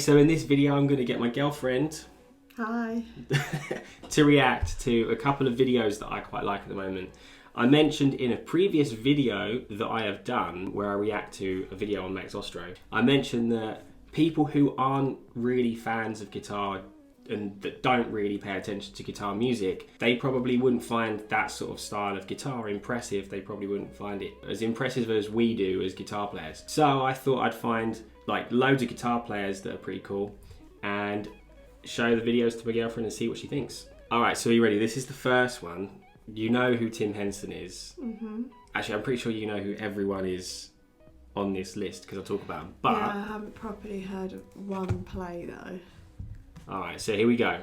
So in this video I'm going to get my girlfriend Hi. to react to a couple of videos that I quite like at the moment. I mentioned in a previous video that I have done where I react to a video on Mateus Asato, I mentioned that people who aren't really fans of guitar and that don't really pay attention to guitar music, they probably wouldn't find that sort of style of guitar impressive. They probably wouldn't find it as impressive as we do as guitar players. So I thought I'd find like loads of guitar players that are pretty cool and show the videos to my girlfriend and see what she thinks. Alright, so are you ready? This is the first one. You know who Tim Henson is. Mm-hmm. Actually, I'm pretty sure you know who everyone is on this list because I talk about them. But yeah, I haven't properly heard of one play though. Alright, so here we go.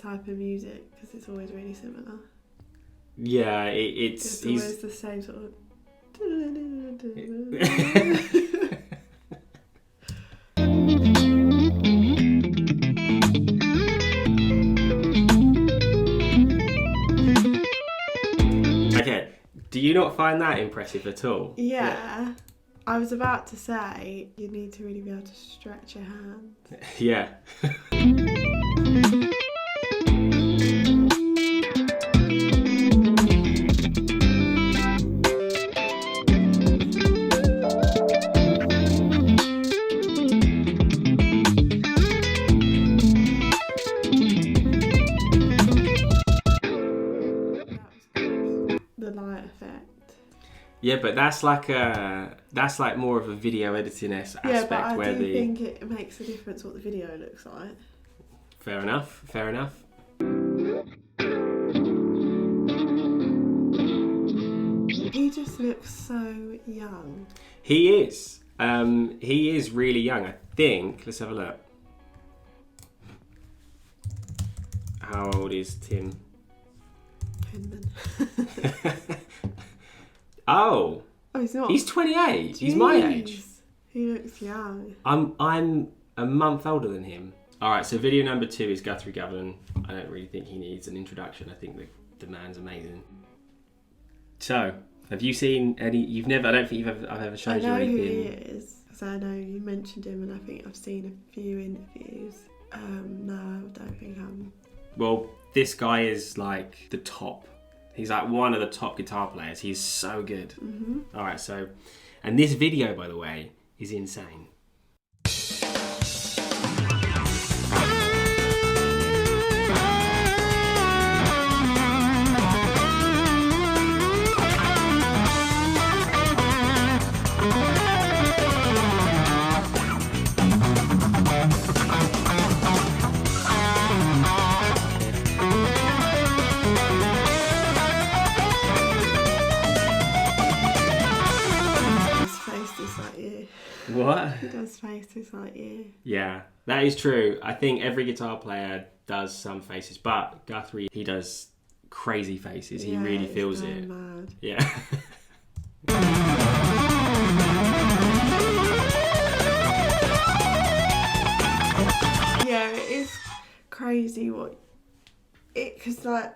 Type of music because it's always really similar. Yeah, it's always the same sort of. Okay, do you not find that impressive at all? Yeah. I was about to say you need to really be able to stretch your hands. Yeah. Yeah, but that's like more of a video editing aspect. Yeah, but I where do think it makes a difference what the video looks like. Fair enough. Fair enough. He just looks so young. He is. He is really young. I think. Let's have a look. How old is Tim? Henman. Oh, he's not. He's 28. Jeez. He's my age. He looks young. I'm a month older than him. All right, so video number 2 is Guthrie. I don't really think he needs an introduction. I think the man's amazing. So, have you seen any? You've never. I don't think I've ever showed you anything. I know who he is because I know you mentioned him, and I think I've seen a few interviews. No, I don't think I'm. Well, this guy is like the top. He's like one of the top guitar players. He's so good. Mm-hmm. All right, so, and this video, by the way, is insane. What? He does faces like you. Yeah, that is true. I think every guitar player does some faces, but Guthrie, he does crazy faces. He really feels it. Mad. Yeah. Yeah, it is crazy because like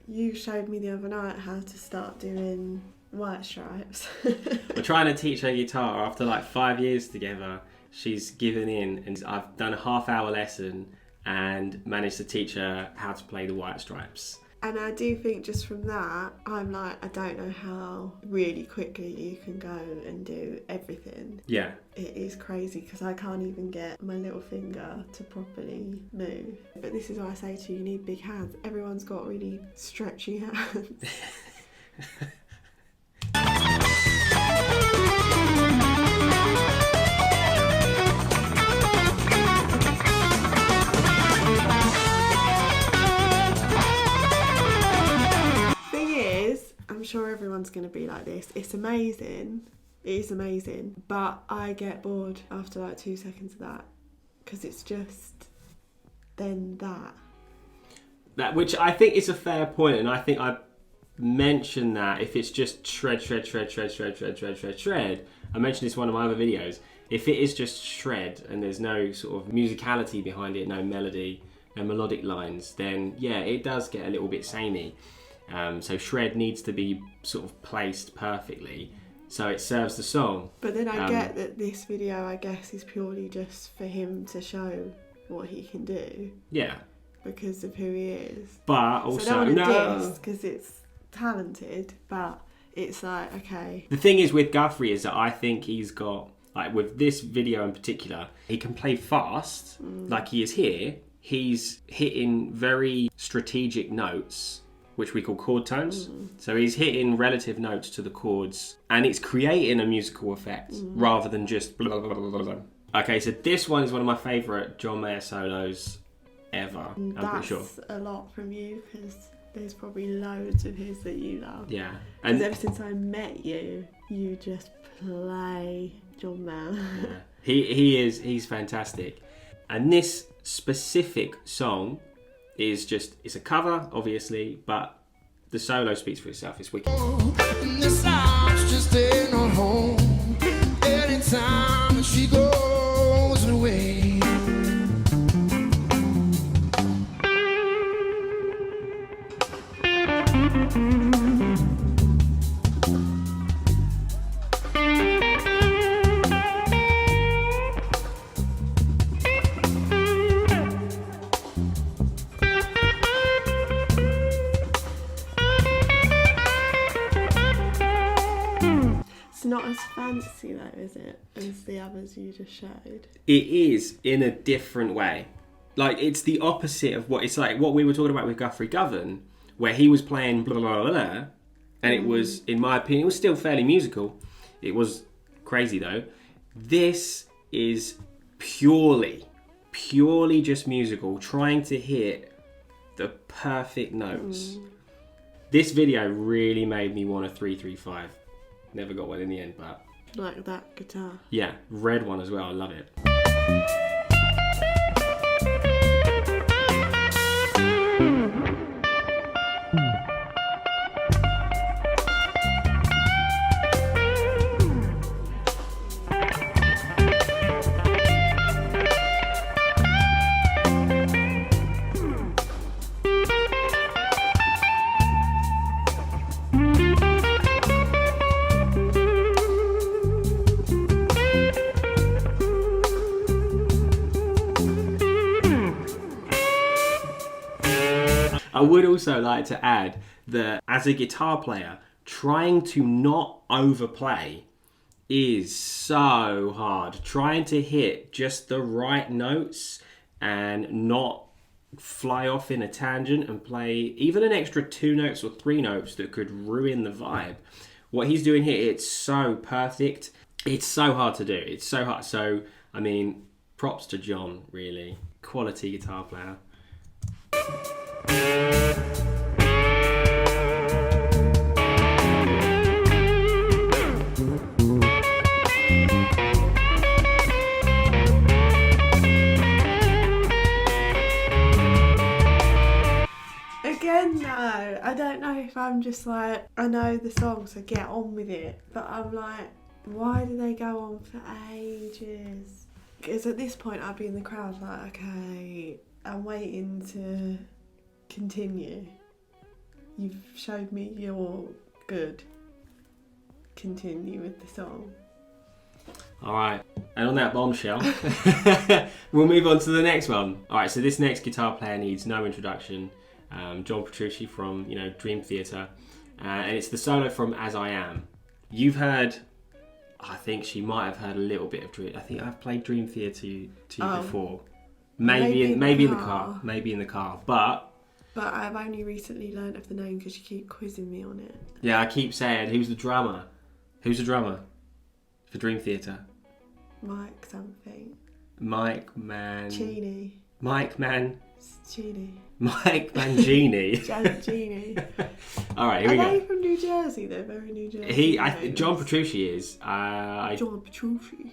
you showed me the other night how to start doing white stripes. We're trying to teach her guitar after like 5 years together. She's given in and I've done a half-hour lesson and managed to teach her how to play the white stripes. And I do think just from that, I'm like, I don't know how really quickly you can go and do everything. Yeah. It is crazy because I can't even get my little finger to properly move. But this is why I say to you, you need big hands. Everyone's got really stretchy hands. I'm sure everyone's going to be like this. It's amazing. It is amazing. But I get bored after like 2 seconds of that because it's just then that. Which I think is a fair point, and I think I mentioned that if it's just shred. I mentioned this in one of my other videos. If it is just shred and there's no sort of musicality behind it, no melody, and melodic lines, then yeah, it does get a little bit samey. So shred needs to be sort of placed perfectly so it serves the song. But then I get that this video, I guess, is purely just for him to show what he can do. Yeah. Because of who he is. But also, so I don't want to diss because it's talented, but it's like, okay. The thing is with Guthrie is that I think he's got, like with this video in particular, he can play fast, like he is here. He's hitting very strategic notes, which we call chord tones. So he's hitting relative notes to the chords, and it's creating a musical effect rather than just blah, blah, blah, blah, blah. Okay, so this one is one of my favourite John Mayer solos ever, I'm pretty sure. That's a lot from you, because there's probably loads of his that you love. Yeah. Because ever since I met you, you just play John Mayer. Yeah. He's fantastic. And this specific song is just, it's a cover, obviously, but the solo speaks for itself. It's wicked. This house just ain't no home. Anytime she goes away. It's not as fancy though, is it, as the others you just showed? It is in a different way. Like, it's the opposite of what it's like what we were talking about with Guthrie Govan, where he was playing blah blah blah, blah and it was, in my opinion, it was still fairly musical. It was crazy though. This is purely just musical, trying to hit the perfect notes. This video really made me want a 335. Never got one in the end, but... Like that guitar. Yeah, red one as well, I love it. I would also like to add that as a guitar player, trying to not overplay is so hard. Trying to hit just the right notes and not fly off in a tangent and play even an extra 2 notes or 3 notes that could ruin the vibe. What he's doing here, it's so perfect. It's so hard to do. It's so hard. So, I mean, props to John, really. Quality guitar player. Again, no, I don't know if I'm just like, I know the song, so get on with it, but I'm like, why do they go on for ages? Because at this point I'd be in the crowd like, okay, I'm waiting to continue. You've showed me you're good. Continue with the song. Alright, and on that bombshell, we'll move on to the next one. Alright, so this next guitar player needs no introduction. John Petrucci from, Dream Theater. And it's the solo from As I Am. You've heard, I think she might have heard a little bit of Dream. I think I've played Dream Theater to you before. Maybe in the car. Maybe in the car. But I've only recently learnt of the name because you keep quizzing me on it. Yeah, I keep saying, who's the drummer? Who's the drummer for Dream Theater? Mike something. Mike Mancini. Mike Mangini. Janet. All right, here we go. Are they from New Jersey? They're very New Jersey. John Petrucci is. John Petrucci.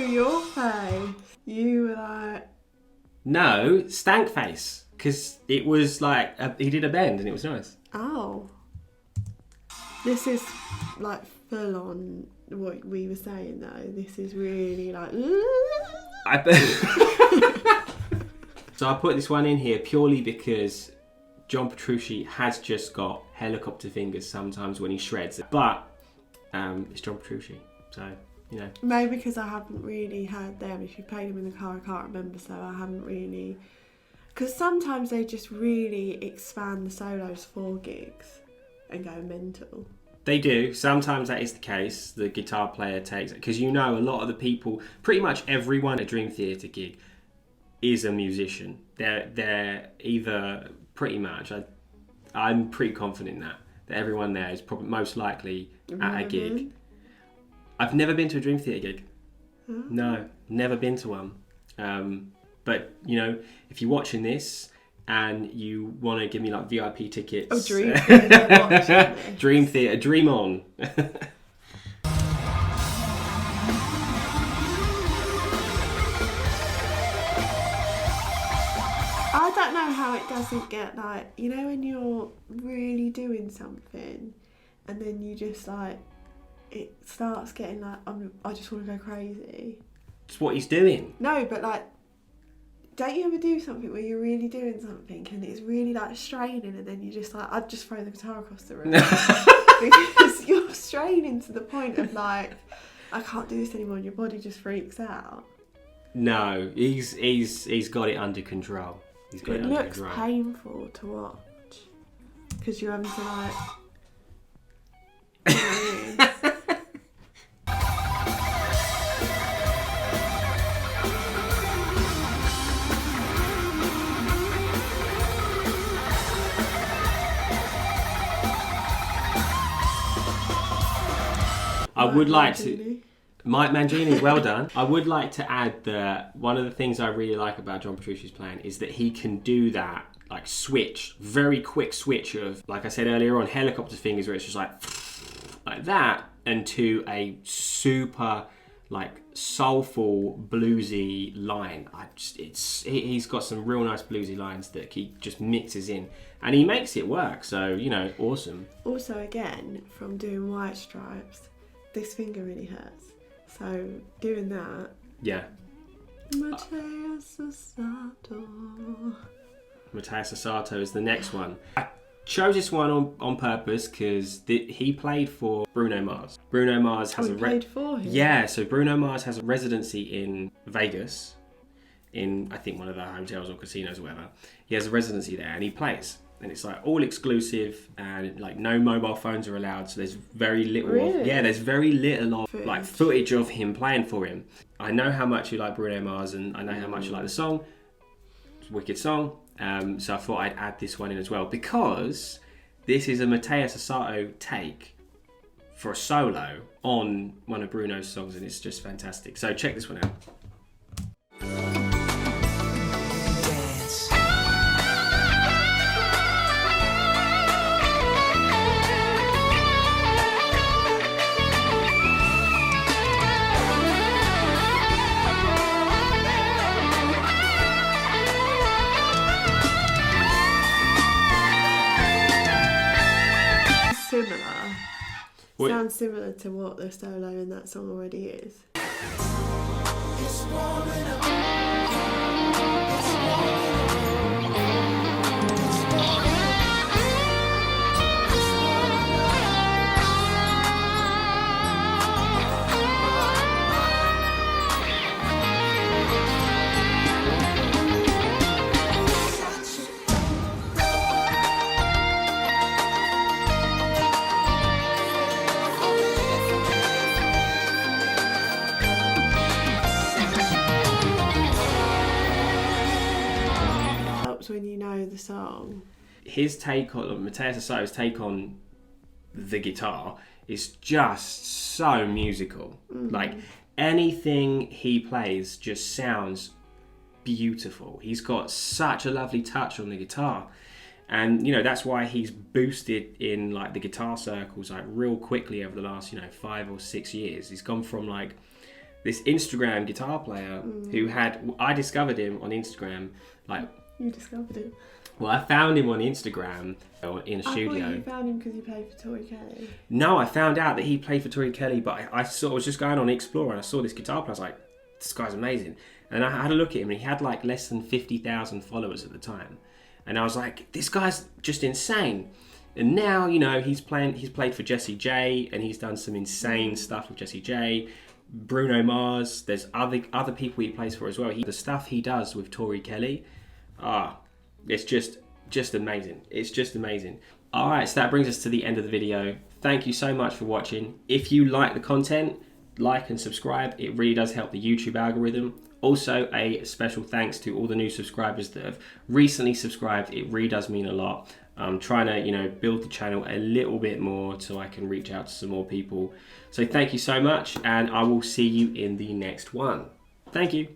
your face. You were like... No, stank face. Because it was like, he did a bend and it was nice. Oh. This is like full on what we were saying though. This is really like... So I put this one in here purely because John Petrucci has just got helicopter fingers sometimes when he shreds. But it's John Petrucci, so, you know. Maybe because I haven't really heard them. If you played them in the car, I can't remember, so I haven't really... Because sometimes they just really expand the solos for gigs and go mental. They do. Sometimes that is the case. The guitar player takes it. Because you know a lot of the people, pretty much everyone at a Dream Theater gig is a musician. They're either pretty much, I'm pretty confident that everyone there is probably most likely at a gig. I've never been to a Dream Theater gig. No, never been to one. But, you know, if you're watching this and you want to give me like VIP tickets... Oh, Dream Theater watching this. Dream Theater, dream on. I don't know how it doesn't get like, you know, when you're really doing something and then you just like, it starts getting like, I just want to go crazy. It's what he's doing. No, but like, don't you ever do something where you're really doing something and it's really like straining and then you just like, I'd just throw the guitar across the room. Because you're straining to the point of like, I can't do this anymore and your body just freaks out. No, he's got it under control. He's got It under looks control. painful to watch because you're having to like... You know what I mean? I would like to... Mangini. Mike Mangini, well done. I would like to add that one of the things I really like about John Petrucci's playing is that he can do that, like switch, very quick switch of, like I said earlier on, helicopter fingers where it's just like that, and to a super, like, soulful, bluesy line. He's got some real nice bluesy lines that he just mixes in, and he makes it work, so, you know, awesome. Also, again, from doing White Stripes, this finger really hurts. So, doing that... Yeah. Mateus Asato. Mateus Asato is the next one. I chose this one on purpose because he played for Bruno Mars. Bruno Mars has played for him? Yeah, so Bruno Mars has a residency in Vegas, in I think one of the hotels or casinos or whatever. He has a residency there and he plays. And it's like all exclusive and like no mobile phones are allowed. So there's very little there's very little of like footage of him playing for him. I know how much you like Bruno Mars and I know how much you like the song. It's a wicked song. So I thought I'd add this one in as well because this is a Mateus Asato take for a solo on one of Bruno's songs and it's just fantastic. So check this one out. Sounds similar to what the solo in that song already is. When you know the song. His take on Mateus Asato's take on the guitar is just so musical. Like anything he plays just sounds beautiful. He's got such a lovely touch on the guitar. And you know, that's why he's boosted in like the guitar circles like real quickly over the last, 5 or 6 years. He's gone from like this Instagram guitar player who I discovered him on Instagram. Like, you discovered him. Well, I found him on Instagram in a studio. I thought you found him because he played for Tori Kelly. No, I found out that he played for Tori Kelly, but I sort of was just going on Explore and I saw this guitar player. I was like, this guy's amazing. And I had a look at him and he had like less than 50,000 followers at the time. And I was like, this guy's just insane. And now, you know, he's played for Jessie J and he's done some insane stuff with Jessie J. Bruno Mars, there's other people he plays for as well. The stuff he does with Tori Kelly, it's just amazing. It's just amazing. All right, so that brings us to the end of the video. Thank you so much for watching. If you like the content, like and subscribe. It really does help the YouTube algorithm. Also, a special thanks to all the new subscribers that have recently subscribed. It really does mean a lot. I'm trying to, you know, build the channel a little bit more so I can reach out to some more people. So thank you so much, and I will see you in the next one. Thank you.